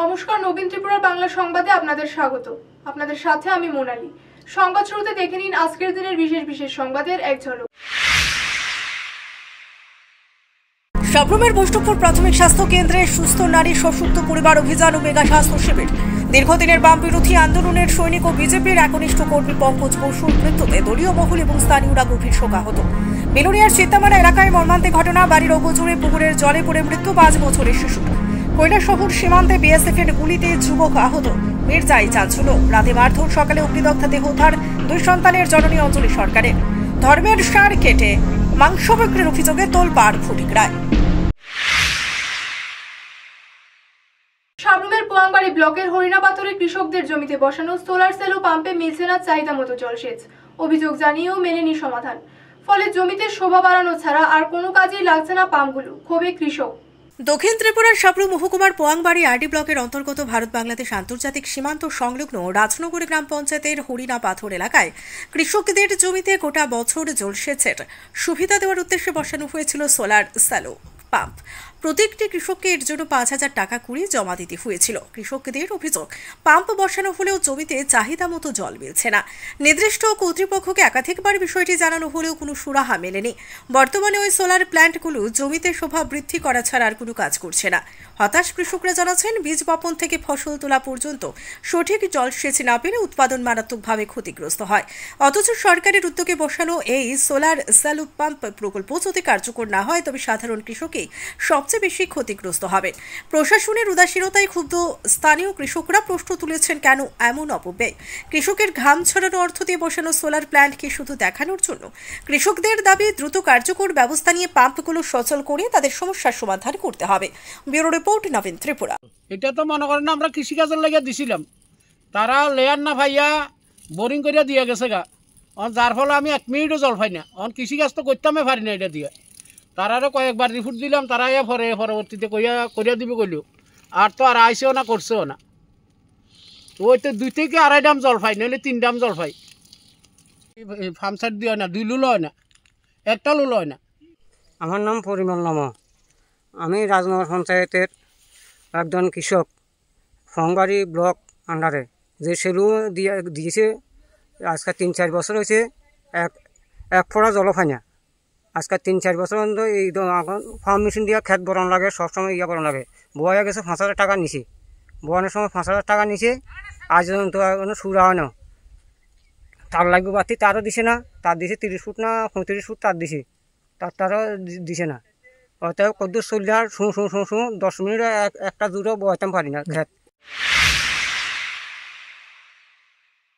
নমস্কার, নবীন ত্রিপুরা বাংলা সংবাদে আপনাদের স্বাগত। আপনাদের সাথে আমি মোনালি। সংবাদ শুরুতে দেখে নিন আজকের দিনের বিশেষ সংবাদের এক ঝলক। সাব্রুমের বৈষ্ণবপুর প্রাথমিক স্বাস্থ্য কেন্দ্রে সুস্থ নারী সশক্ত পরিবার অভিযান ও মেগা স্বাস্থ্য শিবির। দীর্ঘদিনের বাম বিরোধী আন্দোলনের সৈনিক ও বিজেপির একনিষ্ঠ কর্মী পঙ্কজ বসুর মৃত্যুতে দলীয় মহল এবং স্থানীয়রা গভীর শোকাহত। বেলুনিয়ার চিত্তামারা এলাকায় মর্মান্তিক ঘটনা। বাড়ির অগোচরে পুকুরের জলে পড়ে মৃত্যু 5 বছরের শিশু। কৈলাসহর সীমান্তে বিএসএফ এর গুলিতে যুবক আহত। মির্জাই চাঞ্চল্য। রাতে মারধর, সকালে অগ্নিদগ্ধ দেহ উদ্ধার 2 সন্তানের জননী অঞ্জলি সরকারের। ধর্মের সার কেটে মাংস বিক্রির অভিযোগে তোলপাড় ফটিকরায়। সাব্রুমের পোয়াংবাড়ি ব্লকের হরিণাপাথরে কৃষকদের জমিতে বসানো সোলার সেল ও পাম্পে মিলছে না চাহিদা মতো জলসেচ। অভিযোগ জানিয়েও মেলেনি সমাধান। ফলে জমিতে শোভা বাড়ানো ছাড়া আর কোনো কাজেই লাগছে না পাম্পগুলো। ক্ষোভে কৃষক। দক্ষিণ ত্রিপুরার সাব্রুম মহকুমার পোয়াংবাড়ি আরডি ব্লকের অন্তর্গত ভারত বাংলাদেশ আন্তর্জাতিক সীমান্ত সংলগ্ন রাজনগর গ্রাম পঞ্চায়েতের হরিণাপাথর এলাকায় কৃষকদের জমিতে গোটা বছর জলসেচের সুবিধা দেওয়ার উদ্দেশ্যে বসানো হয়েছিল সোলার সেল পাম্প। প্রত্যেকটি কৃষককে এর জন্য 5,000 টাকা করে জমা দিতে হয়েছিল। কৃষকদের অভিযোগ, পাম্প বসানো হলেও জমিতে চাহিদা মতো জল মিলছে না। নির্দিষ্ট কর্তৃপক্ষকে একাধিকবার বিষয়টি জানানো হলেও কোনো সুরাহা মেলেনি। বর্তমানে ওই সোলার প্ল্যান্টগুলো জমিতে শোভা বৃদ্ধি করা ছাড়া আর কোনো কাজ করছে না। হতাশ কৃষকরা জানাচ্ছেন, বীজ বপন থেকে ফসল তোলা পর্যন্ত সঠিক জলসেচ না পেলে উৎপাদন মারাত্মকভাবে ক্ষতিগ্রস্ত হয়। অথচ সরকারের উদ্যোগে বসানো এই সোলার সেল পাম্প প্রকল্প যদি কার্যকর না হয় তবে সাধারণ কৃষকই সবচেয়ে বেশি ক্ষতিগ্রস্ত হবেন। প্রশাসনের উদাসীনতায় ক্ষুব্ধ স্থানীয় কৃষকরা প্রশ্ন তুলেছেন, কেন এমন অপব্যয়? কৃষকের ঘাম ছড়ানো অর্থ দিয়ে বসানো সোলার প্ল্যান্টকে শুধু দেখানোর জন্য? কৃষকদের দাবি, দ্রুত কার্যকর ব্যবস্থা নিয়ে পাম্পগুলো সচল করে তাদের সমস্যার সমাধান করতে হবে। ব্যুরো রিপোর্ট, নবীন ত্রিপুরা। এটা তো মনে করেন আমরা কৃষিকাজের লেগে দিছিলাম, তারা লেয়ার না ভাইয়া বোরিং করিয়া দিয়ে গেছে গা, যার ফলে আমি 1 মিনিটও জল পাই না। কৃষিকাজ তো করতামে পারি না এটা দিয়ে। তারারও কয়েকবার রিপোর্ট দিলাম, তারা পরবর্তীতে করিয়া দিবে কইলেও আর তো আর আইসেও না, করছেও না। তো ওই তো 2 থেকে 2.5 ডাম জল পাই, নইলে 3 ডাম জল পাই। ফার্ম সাইড দিয়ে হয় না, 2 লুলো হয় না, 1টা লুলো হয় না। আমার নাম পরিমল নামা। আমি রাজনগর পঞ্চায়েতের একজন কৃষক। পোয়াংবাড়ি ব্লক আন্ডারে যে সেলু দিয়েছে আজকে 3-4 বছর হয়েছে, এক ফোঁটা জল পাই না। আজকে 3-4 বছর এই ফার্ম মেশিন দিয়ে খেত বরান লাগে, সবসময় বরান লাগে। বয়া গেছে 5,000 টাকা নিছে, বয়ানোর সময় 5,000 টাকা নিছে। আজ তো সুরা হয় না। তার লাগবে বাতি, তারও দিছে না। তার দিছে 30 ফুট না 35 ফুট তার দিছে, তারও দিছে না। অতএব কদ্দুর চললে আর শুঁ 10 মিনিট একটা দূরও বয়াতাম পারি না খেত।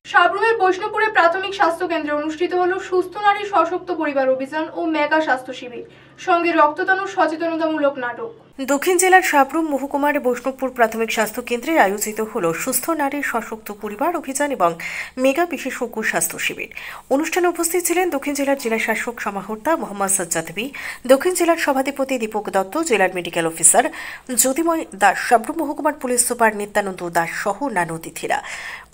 সাব্রুমের বৈষ্ণবপুরে প্রাথমিক স্বাস্থ্য কেন্দ্রে অনুষ্ঠিত হলো সুস্থ নারী সশক্ত পরিবার অভিযান ও মেগা স্বাস্থ্য শিবির, সঙ্গে রক্তদান ও সচেতনতামূলক নাটক। দক্ষিণ জেলার সাব্রুম মহকুমার বৈষ্ণবপুর প্রাথমিক স্বাস্থ্য কেন্দ্রে আয়োজিত হল সুস্থ নারী সশক্ত পরিবার অভিযান এবং মেগা বিশেষজ্ঞ স্বাস্থ্য শিবির। অনুষ্ঠানে উপস্থিত ছিলেন দক্ষিণ জেলার জেলা শাসক সমাহর্তা মোহাম্মদ সাজ্জাদ বি, দক্ষিণ জেলার সভাধিপতি দীপক দত্ত, জেলার মেডিকেল অফিসার জ্যোতিময় দাস, সাব্রুম মহকুমার পুলিশ সুপার নিত্যানন্দ দাস সহ অন্যান্য অতিথিরা।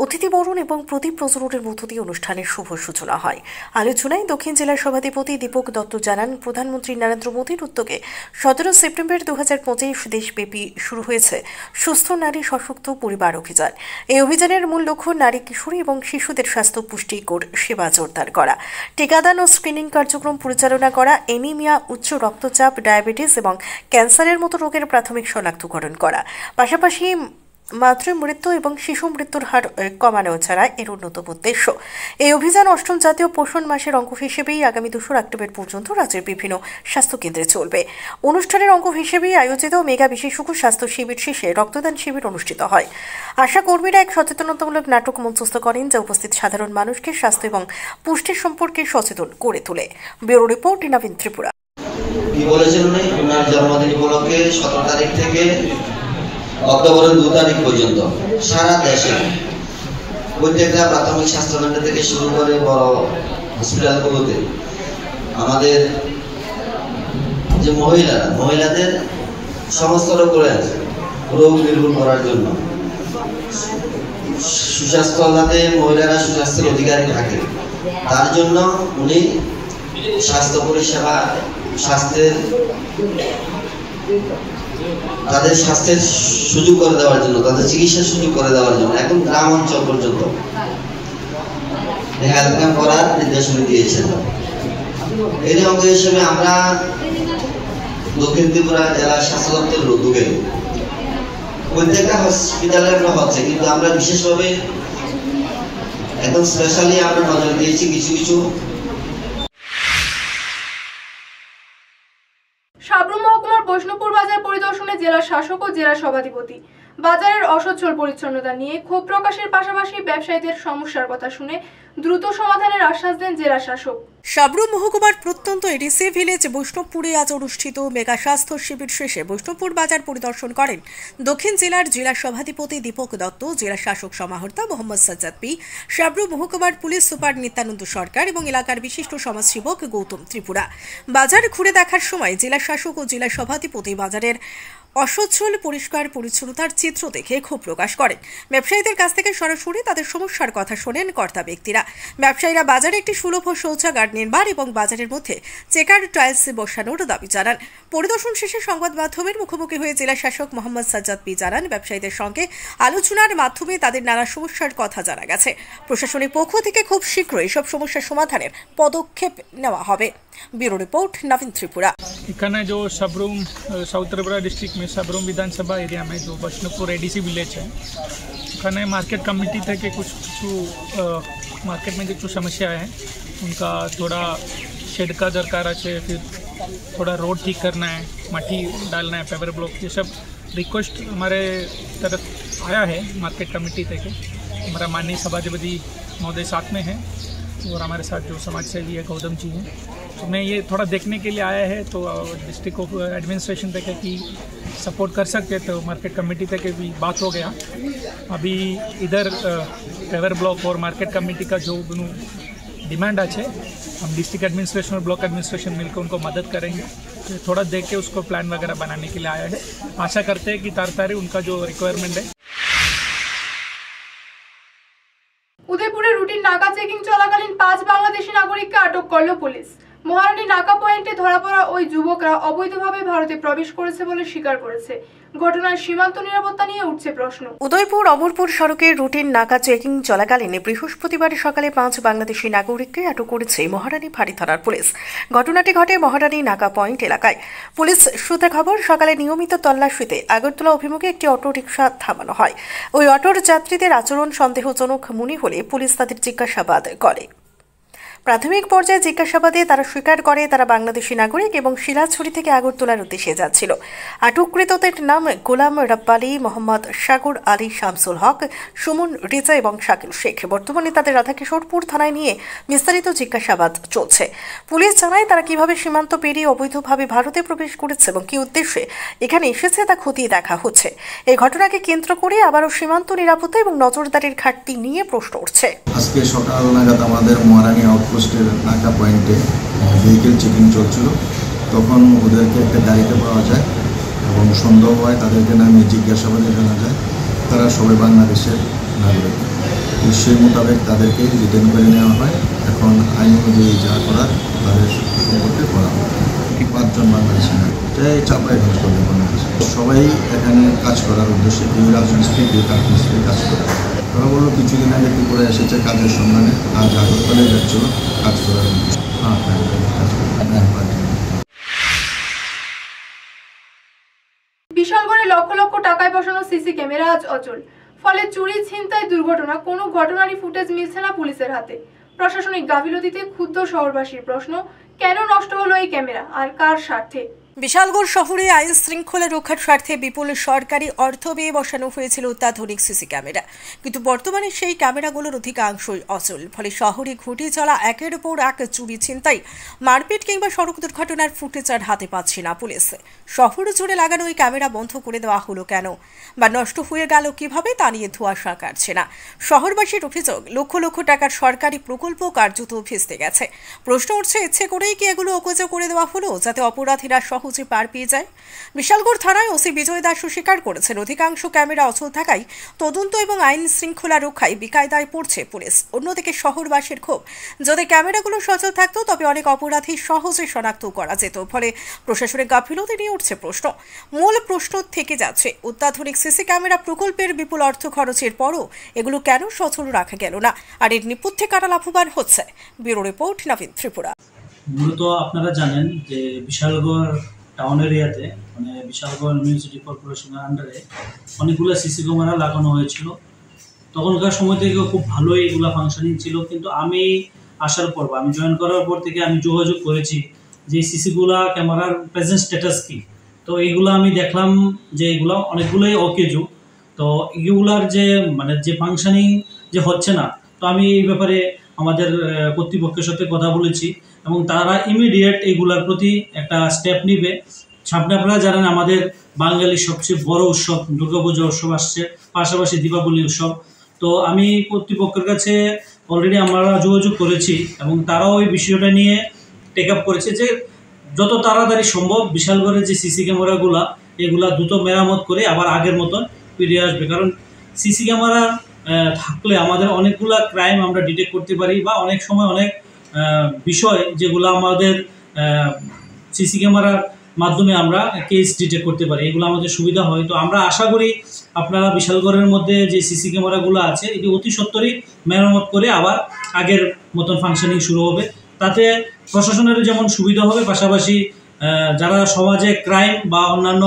অতিথি বরণ এবং প্রদীপ প্রজ্বলনের মধ্য দিয়ে অনুষ্ঠানের শুভ সূচনা হয়। আলোচনায় দক্ষিণ জেলার সভাধিপতি দীপক দত্ত জানান, প্রধানমন্ত্রী নরেন্দ্র মোদীর উদ্যোগে 17 সেপ্টেম্বর 2025 দেশব্যাপী শুরু হয়েছে সুস্থ নারী সশক্ত পরিবার অভিযান। এই অভিযানের মূল লক্ষ্য নারী, কিশোরী এবং শিশুদের স্বাস্থ্য পুষ্টিকর সেবা জোরদার করা, টিকাদান ও স্ক্রিনিং কার্যক্রম পরিচালনা করা, এনিমিয়া, উচ্চ রক্তচাপ, ডায়াবেটিস এবং ক্যান্সারের মতো রোগের প্রাথমিক শনাক্তকরণ করা, পাশাপাশি মাতৃ মৃত্যু এবং শিশু মৃত্যুর হার কমানো ছাড়া এর অন্যতম উদ্দেশ্য। এই অভিযান 8ম জাতীয় পোষণ মাসের অঙ্গ হিসেবেই আগামী 2 অক্টোবর পর্যন্ত রাজ্যের বিভিন্ন স্বাস্থ্যকেন্দ্রে চলবে। অনুষ্ঠানের অঙ্গ হিসেবেই আয়োজিত মেগা বিশেষজ্ঞ স্বাস্থ্য শিবির শেষে রক্তদান শিবির অনুষ্ঠিত হয়। আশা কর্মীরা এক সচেতনতামূলক নাটক মঞ্চস্থ করেন, যা উপস্থিত সাধারণ মানুষকে স্বাস্থ্য এবং পুষ্টির সম্পর্কে সচেতন করে তোলে। ব্যুরো রিপোর্ট, নবীন ত্রিপুরা। কি বলেছেন উনি? ওনার জন্মদিন উপলক্ষে 17 তারিখ থেকে অক্টোবরের 2 তারিখ পর্যন্ত সারা দেশে প্রত্যেকটা প্রাথমিক স্বাস্থ্যকেন্দ্র থেকে শুরু করে বড় হসপিটালগুলোতে আমাদের যে মহিলাদের সমস্ত রোগ নির্মূল করার জন্য, সুস্বাস্থ্য যাতে মহিলারা সুস্বাস্থ্যের অধিকারী থাকে তার জন্য উনি স্বাস্থ্য পরিষেবা, স্বাস্থ্যের তাদের স্বাস্থ্যের সুযোগ করে দেওয়ার জন্য, তাদের চিকিৎসার সুযোগ করে দেওয়ার জন্য এখন গ্রাম অঞ্চল পর্যন্ত হেলথ ক্যাম্প করার নির্দেশনা দিয়েছেন। এর অঙ্গ হিসেবে আমরা দক্ষিণ ত্রিপুরা জেলা স্বাস্থ্য দপ্তরের উদ্যোগে প্রত্যেকটা হসপিটালে আমরা হচ্ছে, কিন্তু আমরা বিশেষভাবে একদম স্পেশালি আমরা নজর দিয়েছি কিছু সাবরুম মহকুমার বৈষ্ণবপুর বাজার পরিদর্শনে জেলা শাসক ও জেলা সভাধিপতি বাজারের অসচ্ছল পরিচ্ছন্নতা নিয়ে ক্ষোভ প্রকাশের পাশাপাশি ব্যবসায়ীদের সমস্যার কথা শুনে দ্রুত সমাধানের আশ্বাস দেন জেলা শাসক। সাবরুম মহকুমার প্রত্যন্ত এডিসি ভিলেজ বৈষ্ণবপুরে আজ অনুষ্ঠিত মেগা স্বাস্থ্য শিবির শেষে বৈষ্ণবপুর বাজার পরিদর্শন করেন দক্ষিণ জেলার জেলা সভাধিপতি দীপক দত্ত, জেলা শাসক সমাহর্তা মোহাম্মদ সাজ্জাদ পি, সাবরুম মহকুমার পুলিশ সুপার নিত্যানন্দ সরকার এবং এলাকার বিশিষ্ট সমাজসেবক গৌতম ত্রিপুরা। বাজার ঘুরে দেখার সময় জেলা শাসক ও জেলা সভাধিপতি বাজারের অসচ্ছল পরিষ্কার পরিচ্ছন্নতার চিত্র দেখে ক্ষোভ প্রকাশ করেন। ব্যবসায়ীদের কাছ থেকে সরাসরি তাদের সমস্যার কথা শোনেন কর্তা ব্যক্তিরা। ব্যবসায়ীরা বাজারে একটি সুলভ শৌচাগার নির্মাণ এবং বাজারের মধ্যে চেকার টাইলস বসানোর দাবি জানান। পরিদর্শন শেষে সংবাদ মাধ্যমের মুখোমুখি হয়ে জেলা শাসক মোহাম্মদ সাজ্জাদ পি জানান, ব্যবসায়ীদের সঙ্গে আলোচনার মাধ্যমে তাদের নানা সমস্যার কথা জানা গেছে। প্রশাসনিক পক্ষ থেকে খুব শীঘ্রই এসব সমস্যার সমাধানের পদক্ষেপ নেওয়া হবে। Bureau report, Naveen Tripura. এখানে जो सबरूम साउथ त्रिपुरा डिस्ट्रिक्ट में सबरूम विधानसभा एरिया में जो वैष्णवपुर एडीसी विलेज है, এখানে मार्केट कमिटी थे कि कुछ मार्केट में जो समस्या है उनका थोड़ा शेड का दरकार है, फिर थोड़ा रोड ठीक करना है, मट्टी डालना है, पेवर ब्लॉक, ये सब रिक्वेस्ट हमारे तरफ आया है मार्केट कमेटी थे। हमारा माननीय सभाधिपति महोदय साथ में है और हमारे साथ जो समाज सेवी है गौतम जी हैं, तो मैं ये थोड़ा देखने के लिए आया है। तो डिस्ट्रिक्ट ऑफ एडमिनिस्ट्रेशन तक कि सपोर्ट कर सकते, तो मार्केट कमेटी तक भी बात हो गया। अभी इधर पेवर ब्लॉक और मार्केट कमेटी का जो डिमांड अच्छे, हम डिस्ट्रिक्ट एडमिनिस्ट्रेशन और ब्लॉक एडमिनिस्ट्रेशन मिलकर उनको मदद करेंगे। तो थोड़ा देख के उसको प्लान वगैरह बनाने के लिए आया है। आशा करते हैं कि तारी उनका जो रिक्वायरमेंट है। উদয়পুরে রুটিন নাকা চেকিং চলাকালীন 5 বাংলাদেশি নাগরিককে আটক করল পুলিশ। মহারানী নাকা পয়েন্টে ধরা পড়া ওই যুবকরা অবৈধভাবে ভারতে প্রবেশ করেছে বলে স্বীকার করেছে। ঘটনার সীমান্ত নিরাপত্তা নিয়ে উঠছে প্রশ্ন। উদয়পুর অমরপুর সড়কের রুটিন নাকা চেকিং চলাকালীন বৃহস্পতিবার সকালে 5 বাংলাদেশি নাগরিককে আটক করেছে মহারানী ফাঁড়ি থানার পুলিশ। ঘটনাটি ঘটে মহারানী নাকা পয়েন্ট এলাকায়। পুলিশ সূত্রে খবর, সকালে নিয়মিত তল্লাশিতে আগরতলা অভিমুখে একটি অটোরিকশা থামানো হয়। ওই অটোর যাত্রীদের আচরণ সন্দেহজনক মনে হলে পুলিশ তাদের জিজ্ঞাসাবাদ করে। প্রাথমিক পর্যায়ে জিজ্ঞাসাবাদে তারা স্বীকার করে তারা বাংলাদেশি নাগরিক এবং শিলাছড়ি থেকে আগরতলার উদ্দেশ্যে যাচ্ছিল। আটককৃতদের নাম গোলাম রব্বালি, মোহাম্মদ সাগর আলী, শামসুল হক, সুমন রেজা এবং শাকিল শেখ। বর্তমানে তাদের রাধাকিশোরপুর থানায় নিয়ে বিস্তারিত জিজ্ঞাসাবাদ চলছে। পুলিশ জানায় তারা কিভাবে সীমান্ত পেরিয়ে অবৈধভাবে ভারতে প্রবেশ করেছে এবং কি উদ্দেশ্যে এখানে এসেছে তা খতিয়ে দেখা হচ্ছে। এই ঘটনাকে কেন্দ্র করে আবারও সীমান্ত নিরাপত্তা এবং নজরদারির ঘাটতি নিয়ে প্রশ্ন উঠছে। আজকে সকাল নাগাদ আমাদের মহারানী আউটপোস্টের নাকা পয়েন্টে ভেহিকেল চেকিং চলছিল। তখন ওদেরকে একটা গাড়িতে পাওয়া যায় এবং সন্দেহ হয়, তাদেরকে নামিয়ে জিজ্ঞাসাবাদে জানা যায় তারা সবাই বাংলাদেশের নাগরিক। সেই মোতাবেক তাদেরকে রিটার্ন করে নেওয়া হয়। এখন আইন অনুযায়ী যা করার তাদের সম্পর্কে করা হয়। 5 জন বাংলাদেশি নাগরিক চাপাই করবে বাংলাদেশ। সবাই এখানে কাজ করার উদ্দেশ্যে এই রাজমিস্ত্রি কাজ করে। ওরা বললো কিছুদিন আগে ত্রিপুরা এসেছে কাজের সন্ধানে, আজ আগরতলায় যাচ্ছিল কাজ করার উদ্দেশ্যে। বিশালগড়ে লক্ষ লক্ষ টাকায় বসানো সিসি ক্যামেরা আজ অচল। ফলে চুরি, ছিনতাই, দুর্ঘটনা কোনো ঘটনারই ফুটেজ মিলছে না পুলিশের হাতে। প্রশাসনিক গাফিলতিতে ক্ষুব্ধ শহরবাসীর প্রশ্ন, কেন নষ্ট হলো এই ক্যামেরা আর কার স্বার্থে? বিশালগড় শহরে আইন শৃঙ্খলা রক্ষার স্বার্থে বিপুল সরকারি অর্থ ব্যয়ে বসানো হয়েছিল অত্যাধুনিক সিসি ক্যামেরা, কিন্তু বর্তমানে সেই ক্যামেরাগুলোর অধিকাংশই অচল। ফলে শহরে ঘটে চলা একের পর এক চুরি, ছিনতাই, মারপিট কিংবা সড়ক দুর্ঘটনার ফুটেজ আর হাতে পাচ্ছে না পুলিশ। শহর জুড়ে লাগানো এই ক্যামেরা বন্ধ করে দেওয়া হলো কেন বা নষ্ট হয়ে গেল কিভাবে তা নিয়ে ধোঁয়াশা কাটছে না। শহরবাসীর অভিযোগ, লক্ষ লক্ষ টাকার সরকারি প্রকল্প কার্যত ভেস্তে গেছে। প্রশ্ন উঠছে, ইচ্ছে করেই কি এগুলো অকেজো করে দেওয়া হলো যাতে অপরাধীরা সহজে পার পেয়ে যায়? বিশালগড় থানায় ওসি বিজয় দাসও স্বীকার করেছেন, অধিকাংশ ক্যামেরা অচল থাকায় তদন্ত এবং আইন শৃঙ্খলা রক্ষায় বেকায়দায় পড়ছে পুলিশ। অন্যদিকে শহরবাসীর ক্ষোভ, যদি ক্যামেরাগুলো সচল থাকতো তবে অনেক অপরাধী সহজে শনাক্ত করা যেত, ফলে প্রশাসনের গাফিলতি নিয়ে উঠছে প্রশ্ন। মূল প্রশ্ন থেকে যাচ্ছে, অত্যাধুনিক সিসি ক্যামেরা প্রকল্পের বিপুল অর্থ খরচের পরও এগুলো কেন সচল রাখা গেল না, আর এর নেপথ্যে কারা লাভবান হচ্ছে? ব্যুরো রিপোর্ট, নবীন ত্রিপুরা। মূলত আপনারা জানেন যে বিশালগড় টাউন এরিয়াতে মানে বিশালগড় মিউনিসিপাল কর্পোরেশনের আন্ডারে অনেকগুলো সিসি ক্যামেরা লাগানো হয়েছিল। তখনকার সময় থেকে খুব ভালোই এগুলো ফাংশনিং ছিল, কিন্তু আমি আসার পর আমি জয়েন করার পর থেকে আমি যোগাযোগ করেছি যে সিসিগুলা ক্যামেরার প্রেজেন্ট স্ট্যাটাস কী। তো এইগুলো আমি দেখলাম যে এগুলো অনেকগুলোই অকেজো। তো এগুলার যে মানে যে ফাংশনিং যে হচ্ছে না, তো আমি এই ব্যাপারে আমাদের কর্তৃপক্ষের সাথে কথা বলেছি এবং তারা ইমিডিয়েট এগুলার প্রতি একটা স্টেপ নিবে। সামনে আপনারা জানেন আমাদের বাঙালির সবচেয়ে বড় উৎসব দুর্গাপূজা উৎসব আসছে, পাশাপাশি দীপাবলি উৎসব। তো আমি কর্তৃপক্ষের কাছে অলরেডি আমরা যোগাযোগ করেছি এবং তারাও এই বিষয়টা নিয়ে টেক আপ করেছে যে যত তাড়াতাড়ি সম্ভব বিশালগড়ের যে সিসি ক্যামেরাগুলো এগুলা দ্রুত মেরামত করে আবার আগের মতন ফিরে আসবে। কারণ সিসি ক্যামেরা থাকলে আমাদের অনেকগুলা ক্রাইম আমরা ডিটেক্ট করতে পারি, বা অনেক সময় অনেক বিষয় যেগুলো আমাদের সিসি ক্যামেরার মাধ্যমে আমরা কেস ডিটেক্ট করতে পারি, এগুলো আমাদের সুবিধা হয়। তো আমরা আশা করি আপনারা বিশালগড়ের মধ্যে যে সিসি ক্যামেরাগুলো আছে এটি অতি সত্বরই মেরামত করে আবার আগের মতন ফাংশনিং শুরু হবে। তাতে প্রশাসনের যেমন সুবিধা হবে, পাশাপাশি যারা সমাজে ক্রাইম বা অন্যান্য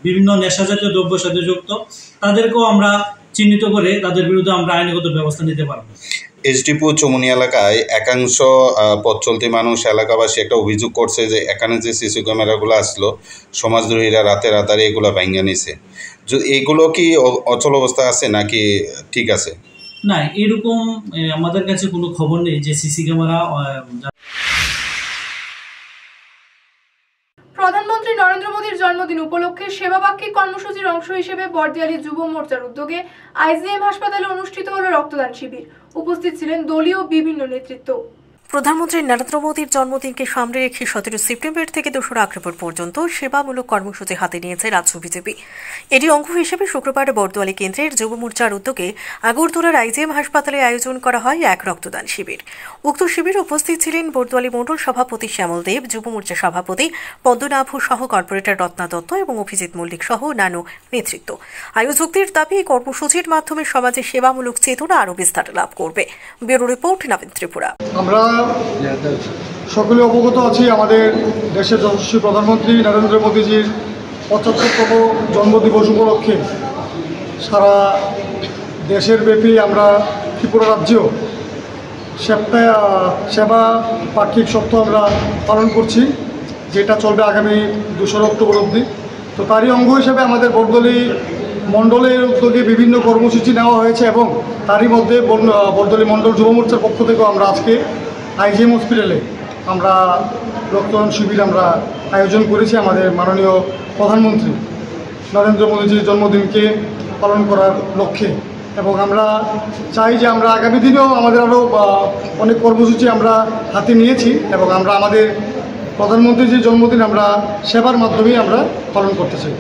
বিভিন্ন নেশাজাতীয় দ্রব্যের সাথে যুক্ত তাদেরকেও আমরা চিহ্নিত করে তাদের বিরুদ্ধে আমরা আইনগত ব্যবস্থা নিতে পারব। এসডিপুর চৌমুনি এলাকায় একাংশ পথ চলতি মানুষ এলাকাবাসী একটা অভিযোগ করছে যে এখানে যে সিসি ক্যামেরাগুলো আসলো সমাজদ্রোহীরা রাতারাতি এগুলো ভাঙিয়ে নিছে। এগুলো কি অচল অবস্থা আছে নাকি ঠিক আছে? না, এরকম আমাদের কাছে কোনো খবর নেই যে সিসি ক্যামেরা। প্রধানমন্ত্রী নরেন্দ্র মোদীর জন্মদিন উপলক্ষে সেবাবাক্ষিক কর্মসূচির অংশ হিসেবে বর্দিয়ালি যুব মোর্চার উদ্যোগে আইজিএম হাসপাতালে অনুষ্ঠিত হলো রক্তদান শিবির। উপস্থিত ছিলেন দলীয় বিভিন্ন নেতৃত্ব। প্রধানমন্ত্রী নরেন্দ্র মোদীর জন্মদিনকে সামনে রেখে 17 সেপ্টেম্বর থেকে 2 অক্টোবর পর্যন্ত সেবামূলক কর্মসূচি হাতে নিয়েছে রাজ্য বিজেপি। এরই অঙ্গ হিসেবে শুক্রবার বর্দোয়ালি কেন্দ্রের যুব মোর্চার উদ্যোগে আগরতলার আইজিএম হাসপাতালে আয়োজন করা হয় এক রক্তদান শিবির। উক্ত শিবিরে উপস্থিত ছিলেন বর্দোয়ালি মণ্ডল সভাপতি শ্যামল দেব, যুব মোর্চা সভাপতি পদ্মনাভ সহ কর্পোরেটর রত্না দত্ত এবং অভিজিৎ মল্লিক সহ অন্যান্য নেতৃত্ব। আয়োজকদের দাবি এই কর্মসূচির মাধ্যমে সমাজে সেবামূলক চেতনা আরও বিস্তার লাভ করবে। ব্যুরো রিপোর্ট, নবীন ত্রিপুরা। আমরা সকলে অবগত আছি আমাদের দেশের যশস্বী প্রধানমন্ত্রী নরেন্দ্র মোদীজির 75তম জন্মদিবস উপলক্ষে সারা দেশের ব্যাপী আমরা ত্রিপুরা রাজ্যেও সেবা পাক্ষিক সপ্তাহ আমরা পালন করছি, যেটা চলবে আগামী 2 অক্টোবর অবধি। তো তারই অঙ্গ হিসেবে আমাদের বর্দোয়ালি মণ্ডলের উদ্যোগে বিভিন্ন কর্মসূচি নেওয়া হয়েছে এবং তারই মধ্যে বর্দোয়ালি মণ্ডল যুব মোর্চার পক্ষ থেকেও আমরা আজকে আইজিএম হসপিটালে আমরা রক্তদান শিবির আমরা আয়োজন করেছি আমাদের মাননীয় প্রধানমন্ত্রী নরেন্দ্র মোদীজির জন্মদিনকে পালন করার লক্ষ্যে। এবং আমরা চাই যে আমরা আগামী দিনেও আমাদের আরও অনেক কর্মসূচি আমরা হাতে নিয়েছি এবং আমরা আমাদের প্রধানমন্ত্রীর যে জন্মদিন আমরা সেবার মাধ্যমেই আমরা পালন করতে চাই।